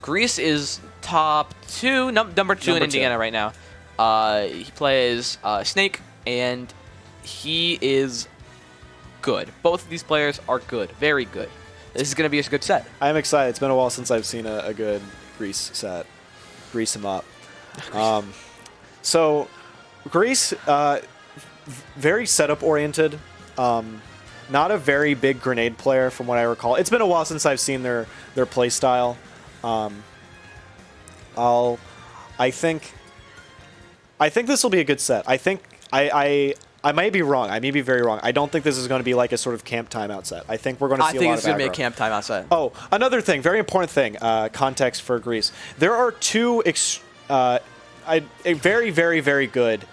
Greece is top 2, number 2 in Indiana right now. He plays Snake, and he is good. Both of these players are good, very good. This is going to be a good set. I'm excited. It's been a while since I've seen a good Greece set. Grease him up. So Greece, very setup-oriented. Not a very big grenade player from what I recall. It's been a while since I've seen their play style. I think this will be a good set. I think I might be wrong. I may be very wrong. I don't think this is going to be like a sort of camp timeout set. I think we're going to see a lot of I think it's going to be a camp timeout set. Oh, another thing, very important thing, context for Greece. There are two very, very, very good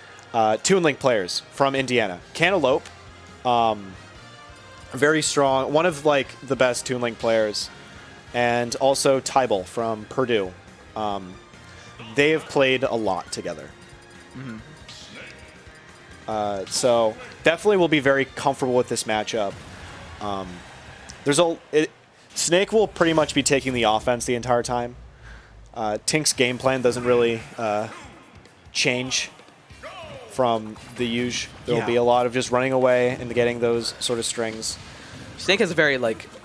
Toon Link players from Indiana. Cantaloupe, very strong, one of like the best Toon Link players, and also Tybal from Purdue. They have played a lot together. Mm-hmm. So definitely will be very comfortable with this matchup. Snake will pretty much be taking the offense the entire time. Tink's game plan doesn't really change from the usual. There will be a lot of just running away and getting those sort of strings. Snake has a very,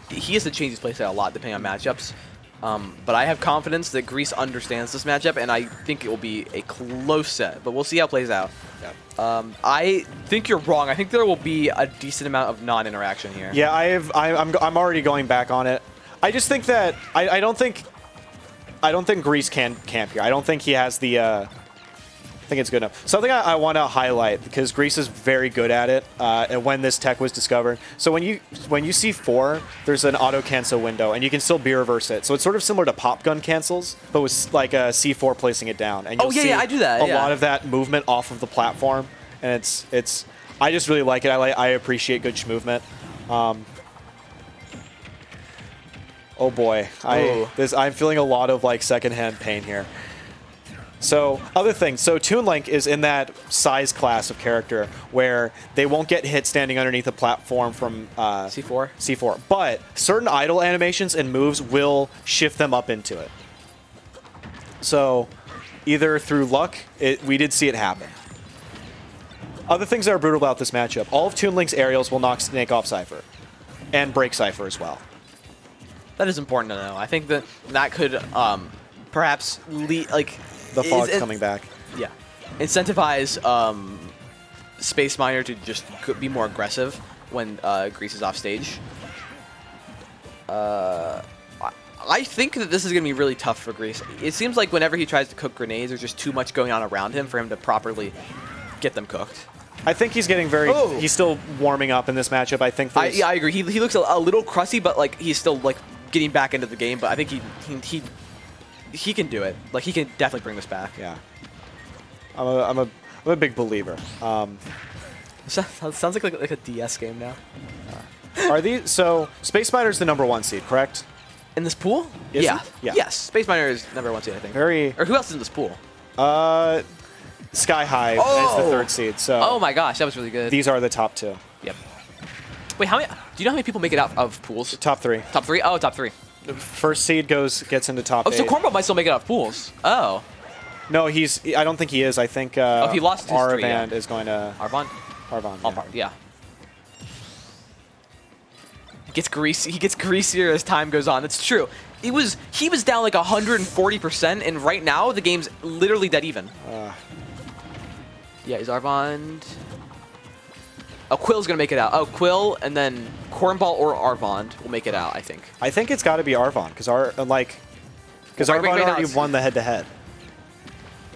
he has to change his playstyle a lot depending on matchups. But I have confidence that Greece understands this matchup, and I think it will be a close set. But we'll see how it plays out. Yeah. I think you're wrong. I think there will be a decent amount of non-interaction here. Yeah, I'm already going back on it. I just think that I don't think Greece can camp here. I don't think he has the. I think it's good enough. Something I want to highlight, because Greece is very good at it, and when this tech was discovered. So when you see 4, there's an auto cancel window, and you can still B reverse it. So it's sort of similar to pop gun cancels, but with like a C4 placing it down. And you'll see I do that. A lot of that movement off of the platform, and it's. I just really like it. I appreciate good movement. Oh boy, I'm feeling a lot of like secondhand pain here. So, other things. So, Toon Link is in that size class of character where they won't get hit standing underneath a platform from C4. C4. But certain idle animations and moves will shift them up into it. So, either through luck, we did see it happen. Other things that are brutal about this matchup. All of Toon Link's aerials will knock Snake off Cypher. And break Cypher as well. That is important to know. I think that could perhaps lead, the fog coming back. Yeah. Incentivize SpaceMiner to just be more aggressive when Greece is off stage. I think that this is going to be really tough for Greece. It seems like whenever he tries to cook grenades, there's just too much going on around him for him to properly get them cooked. I think he's getting very... Oh. He's still warming up in this matchup. I think yeah, I agree. He looks a little crusty, but he's still getting back into the game. But I think he can do it. He can definitely bring this back. Yeah. I'm a big believer. Sounds like a DS game now. Are these so? SpaceMiner's the #1 seed, correct? In this pool? Is yeah. He? Yeah. Yes. SpaceMiner is #1 seed, I think. Or who else is in this pool? Sky High is the 3rd seed. So. Oh my gosh, that was really good. These are the top 2. Yep. Wait, how many? Do you know how many people make it out of pools? Top 3. Top 3? Oh, top 3. The 1st seed gets into top 8. Oh, so Cornball might still make it out of pools. Oh. No, I don't think he is. I think. He lost his 3, yeah. is going to. Arvon. Yeah. He gets greasier as time goes on. That's true. He was down 140%, and right now the game's literally dead even. Yeah, is Arvon? Oh, Quill's gonna make it out. Oh, Quill, and then Cornball or Arvon will make it out, I think. I think it's got to be Arvon, because Arvon already won the head-to-head.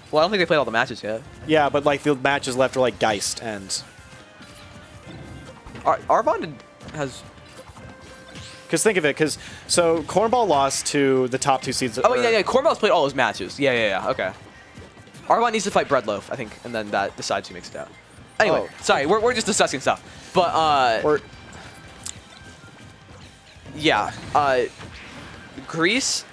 Well, I don't think they played all the matches yet. Yeah, but the matches left are Geist and... Arvon has... Because think of it, so Cornball lost to the top 2 seeds. Oh, yeah, Cornball's played all his matches. Yeah, okay. Arvon needs to fight Breadloaf, I think, and then that decides who makes it out. Anyway, sorry, we're just discussing stuff. But, yeah, Greece...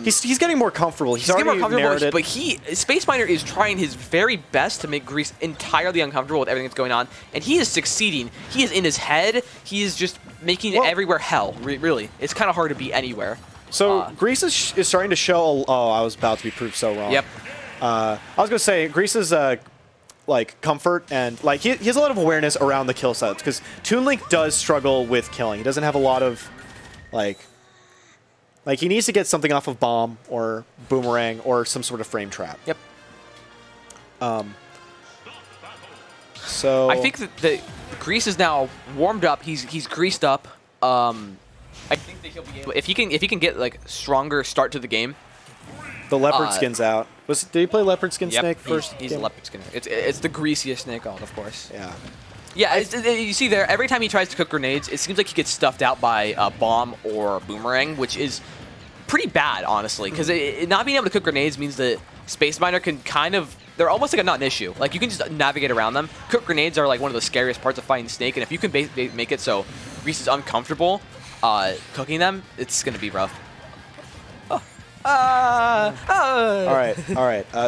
he's getting more comfortable. He's getting more comfortable, but SpaceMiner is trying his very best to make Greece entirely uncomfortable with everything that's going on, and he is succeeding. He is in his head. He is just making it everywhere hell. Really, it's kind of hard to be anywhere. So Grease is starting to show. Oh, I was about to be proved so wrong. Yep. I was gonna say Grease's like comfort and like he has a lot of awareness around the kill sets because Toon Link does struggle with killing. He doesn't have a lot of like he needs to get something off of bomb or boomerang or some sort of frame trap. Yep. So I think that Grease is now warmed up. He's greased up. I think that he'll be able, if he can get like stronger start to the game. the leopard skin's out. Did he play leopard skin snake first? He's a leopard skin. It's the greasiest snake on, of course. Yeah. Yeah, you see there, every time he tries to cook grenades, it seems like he gets stuffed out by a bomb or a boomerang, which is pretty bad, honestly, because not being able to cook grenades means that SpaceMiner can kind of, they're almost like a non-issue. Like, you can just navigate around them. Cook grenades are like one of the scariest parts of fighting Snake, and if you can make it so Grease is uncomfortable cooking them, it's going to be rough. All right.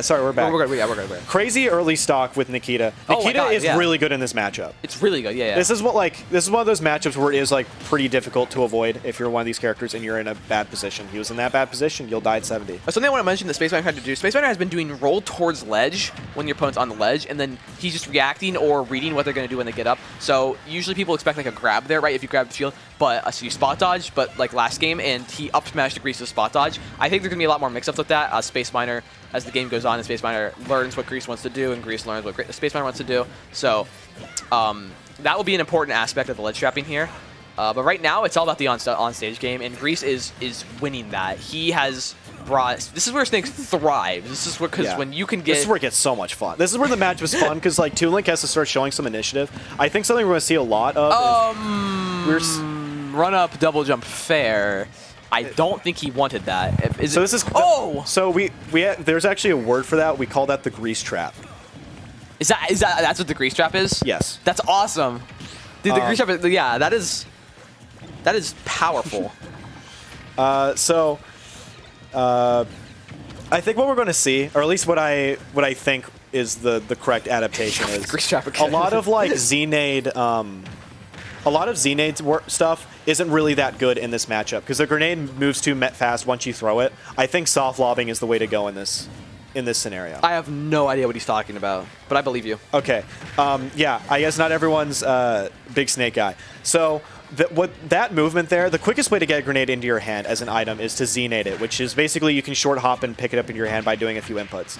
Sorry, we're back. We're good. Yeah, we're good. Crazy early stock with Nikita. Oh my Nikita God, is really good in this matchup. It's really good. Yeah. This is one of those matchups where it is like pretty difficult to avoid if you're one of these characters and you're in a bad position. He was in that bad position. You'll die at 70. Something I want to mention that SpaceMiner had to do. SpaceMiner has been doing roll towards ledge when your opponent's on the ledge, and then he's just reacting or reading what they're going to do when they get up. So usually people expect like a grab there, right? If you grab the shield, but so you spot dodge. But like last game, and he up smashed to Grease's spot dodge. I think there's going to be a lot more mix-ups with that. SpaceMiner, as the game goes on, and SpaceMiner learns what Grease wants to do, and Grease learns what SpaceMiner wants to do. So that will be an important aspect of the ledge trapping here. But right now, it's all about the on-stage game, and Grease is winning that. He has brought. This is where Snake thrives. This is because when you can get. This is where it gets so much fun. This is where the match was fun because like Toon Link has to start showing some initiative. I think something we're going to see a lot of. Run up, double jump, fair. I don't think he wanted that. So there's actually a word for that. We call that the Grease trap. That's what the Grease trap is? Yes. That's awesome. Dude, the Grease trap is, yeah, that is powerful. I think what we're going to see, or at least what I think is the correct adaptation is Grease trap a lot of like Z-Nade stuff isn't really that good in this matchup because the grenade moves too fast once you throw it. I think soft lobbing is the way to go in this scenario. I have no idea what he's talking about, but I believe you. Okay. Yeah, I guess not everyone's big Snake guy. So that movement there, the quickest way to get a grenade into your hand as an item is to Z-nade it, which is basically you can short hop and pick it up in your hand by doing a few inputs.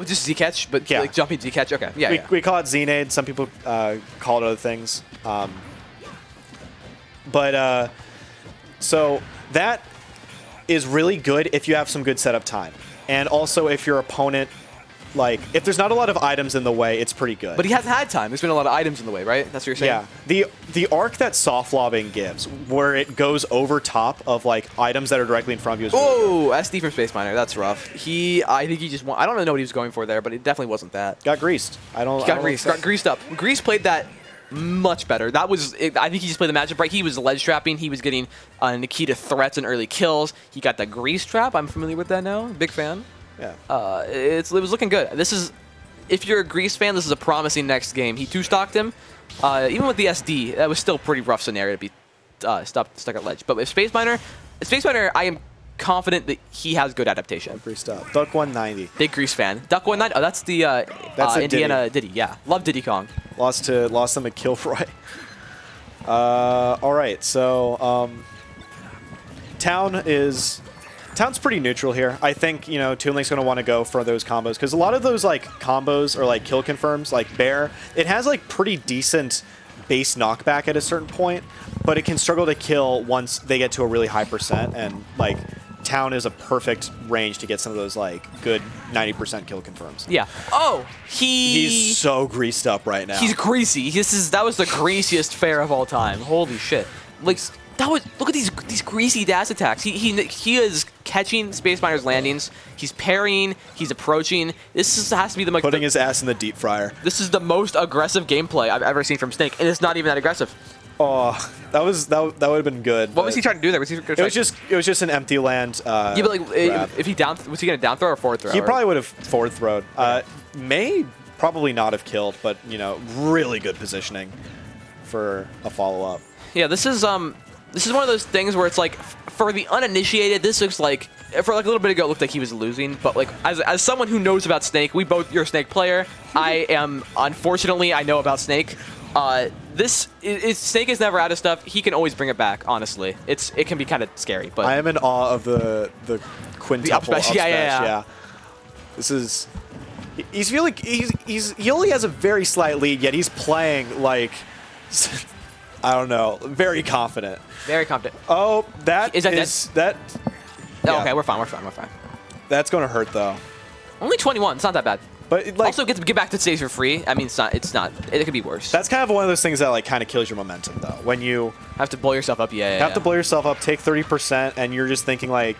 Just Z-catch, but like jumping Z-catch? Okay, We call it Z-nade. Some people call it other things. So that is really good if you have some good setup time. And also if your opponent, like, if there's not a lot of items in the way, it's pretty good. But he hasn't had time. There's been a lot of items in the way, right? That's what you're saying? Yeah. The arc that soft lobbing gives, where it goes over top of, like, items that are directly in front of you is really good. SD from SpaceMiner. That's rough. I think he just I don't know what he was going for there, but it definitely wasn't that. Got greased. Got greased up. Grease played that much better. I think he just played the matchup right. He was ledge trapping. He was getting Nikita threats and early kills. He got the grease trap. I'm familiar with that now. Big fan. Yeah. It was looking good. If you're a Grease fan, this is a promising next game. He two-stocked him. Even with the SD, that was still a pretty rough scenario to be stuck at ledge. But with SpaceMiner, I am confident that he has good adaptation. Greased up. Duck 190. Big Grease fan. Duck 190. Oh, that's the Indiana Diddy. Yeah, love Diddy Kong. Lost them at Kilroy. All right, so Town's pretty neutral here. I think, Toon Link's going to want to go for those combos because a lot of those like combos or like kill confirms, like Bear, it has like pretty decent base knockback at a certain point, but it can struggle to kill once they get to a really high percent, and like Town is a perfect range to get some of those like good 90% kill confirms. Yeah. Oh, he's so greased up right now. He's greasy. That was the greasiest fair of all time. Holy shit! Like look at these greasy dash attacks. He is catching SpaceMiner's landings. He's parrying. He's approaching. This has to be putting his ass in the deep fryer. This is the most aggressive gameplay I've ever seen from Snake, and it's not even that aggressive. Oh, that would have been good. What was he trying to do there? It was just an empty land. Yeah, but like, if he was he gonna down throw or forward throw? He probably would have forward throwed. May probably not have killed, but really good positioning for a follow up. Yeah, this is This is one of those things where it's like, for the uninitiated, this looks like, for like a little bit ago, it looked like he was losing. But like, as someone who knows about Snake, you're a Snake player. I am, unfortunately, I know about Snake. Snake is never out of stuff. He can always bring it back. Honestly, it can be kind of scary. But I am in awe of the quintuple up smash. Yeah. This is. He only has a very slight lead, yet he's playing like. I don't know. Very confident. Very confident. Oh, that is that. Yeah. Oh, okay, we're fine. That's gonna hurt though. Only 21. It's not that bad. But like, also get back to stage for free. I mean, it's not. It could be worse. That's kind of one of those things that like kind of kills your momentum though. When you have to blow yourself up. Yeah. Have to blow yourself up. Take 30%, and you're just thinking like,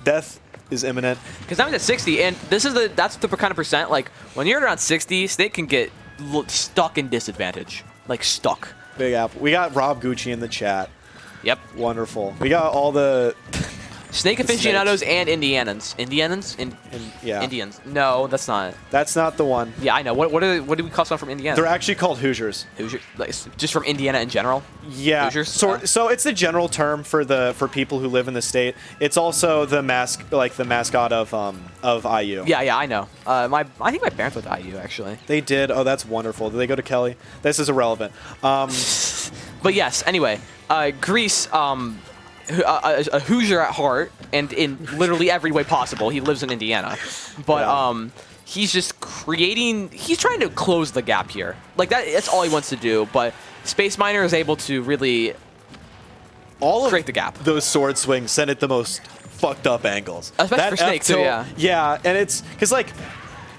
death is imminent. Because now he's at 60, and that's the kind of percent. Like when you're around 60, Snake can get stuck in disadvantage. Like stuck. Big Apple. We got Rob Gucci in the chat. Yep. Wonderful. We got all the Snake aficionados and Indians. Yeah. Indians. No, that's not. That's not the one. Yeah, I know. What do we call someone from Indiana? They're actually called Hoosiers. Hoosier, like, just from Indiana in general. Yeah. Hoosiers? So it's the general term for people who live in the state. It's also the mascot of IU. Yeah, I know. I think my parents went to IU actually. They did. Oh, that's wonderful. Did they go to Kelly? This is irrelevant. But yes. Anyway, Grease. A Hoosier at heart, and in literally every way possible. He lives in Indiana, but he's just creating. He's trying to close the gap here. Like that's all he wants to do. But SpaceMiner is able to really create the gap. Those sword swings send it the most fucked up angles. Especially for Snake too. Yeah. Yeah, and it's because like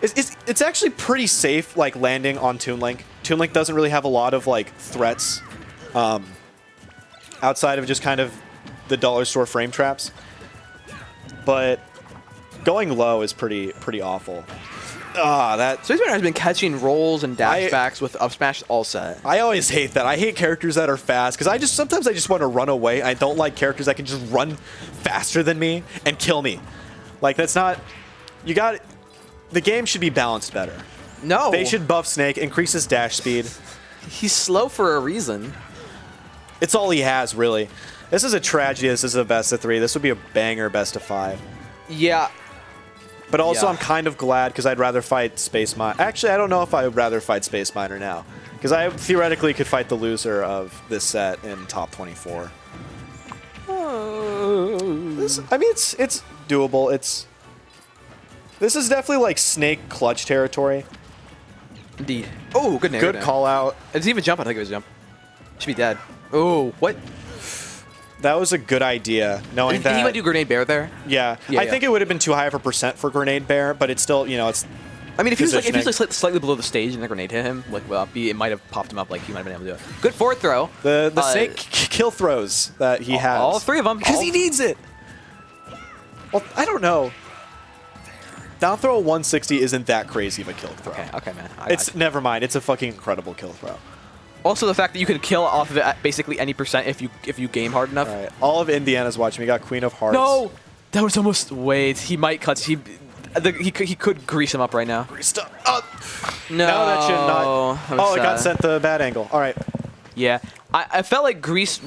it's actually pretty safe like landing on Toon Link. Toon Link doesn't really have a lot of like threats outside of just kind of the dollar store frame traps, but going low is pretty awful. That SpaceMiner has been catching rolls and dashbacks with up smash all set. I always hate that. I hate characters that are fast because sometimes I just want to run away. I don't like characters that can just run faster than me and kill me. Like that's not. The game should be balanced better. No, they should buff Snake, increase his dash speed. He's slow for a reason. It's all he has, really. This is a tragedy. This is a best of 3. This would be a banger best of 5. Yeah. But also, I'm kind of glad because I'd rather fight SpaceMiner. Actually, I don't know if I would rather fight SpaceMiner now because I theoretically could fight the loser of this set in top 24. It's doable. This is definitely like Snake clutch territory. Indeed. Oh, good name. Good call out. Is he even jump? I think it was jump. Should be dead. Oh, what? That was a good idea, knowing that... He might do Grenade Bear there. Yeah. I think it would have been too high of a percent for Grenade Bear, but it's still, it's... I mean, if he was like slightly below the stage and the grenade hit him, it might have popped him up. Like he might have been able to do it. Good forward throw. The Snake kill throws that he has. All 3 of them. Because he needs it. Well, I don't know. Down throw 160 isn't that crazy of a kill throw. Okay, man. Never mind. It's a fucking incredible kill throw. Also, the fact that you can kill off of it at basically any percent if you game hard enough. All right. All of Indiana's watching. We got Queen of Hearts. No! That was almost... Wait. He might cut... He could grease him up right now. Greased up. No. That should not... it got sent the bad angle. All right. Yeah. I felt like Grease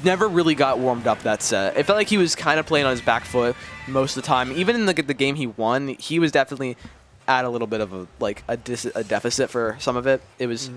never really got warmed up that set. It felt like he was kind of playing on his back foot most of the time. Even in the game he won, he was definitely at a little bit of a deficit for some of it. It was...